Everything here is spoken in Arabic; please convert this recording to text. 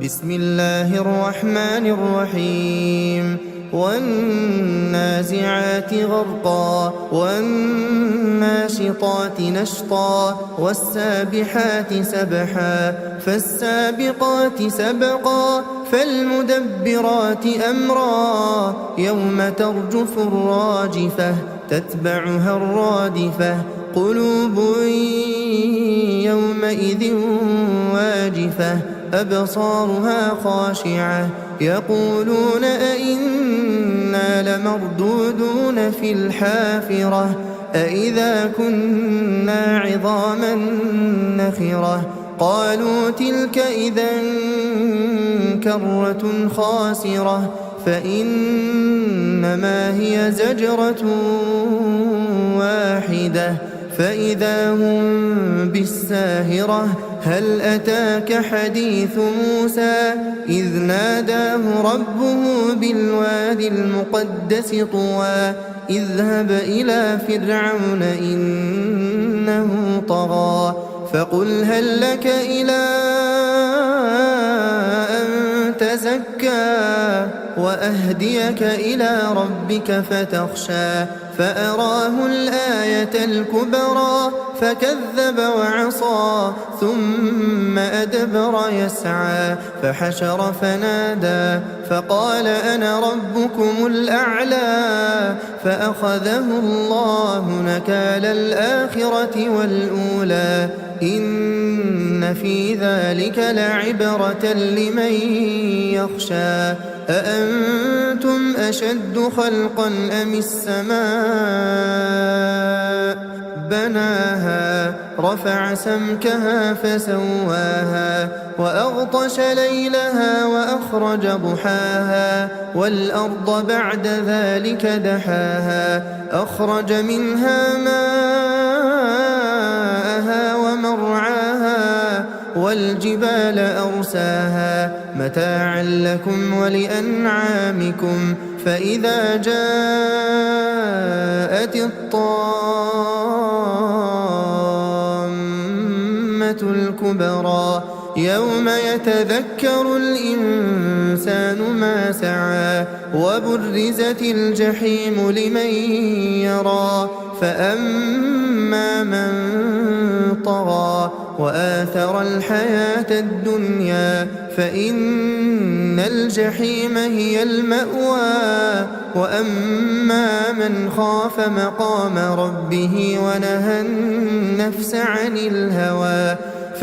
بسم الله الرحمن الرحيم والنازعات غرقا والناشطات نشطا والسابحات سبحا فالسابقات سبقا فالمدبرات أمرا يوم ترجف الراجفة تتبعها الرادفة قلوب يومئذ واجفة أبصارها خاشعة يقولون أئنا لمردودون في الحافرة أئذا كنا عظاما نخرة قالوا تلك إذا كرة خاسرة فإنما هي زجرة واحدة فإذا هم بالساهرة هل أتاك حديث موسى إذ ناداه ربه بالوادي المقدس طوى اذهب إلى فرعون إنه طغى فقل هل لك إلى أن تزكى وأهديك إلى ربك فتخشى فأراه الآية الكبرى فكذب وعصى ثم أدبر يسعى فحشر فنادى فقال أنا ربكم الأعلى فأخذه الله نكال الآخرة والأولى إن في ذلك لعبرة لمن يخشى أأنتم أشد خلقا أم السماء بناها رفع سمكها فسواها وأغطش ليلها وأخرج ضحاها والأرض بعد ذلك دحاها أخرج منها ماءها ومرعاها والجبال أرساها متاعا لكم ولأنعامكم فإذا جاءت الطامة الكبرى يوم يتذكر الإنسان ما سعى وبرزت الجحيم لمن يرى فأما من طغى وآثر الحياة الدنيا فإن الجحيم هي المأوى وأما من خاف مقام ربه ونهى النفس عن الهوى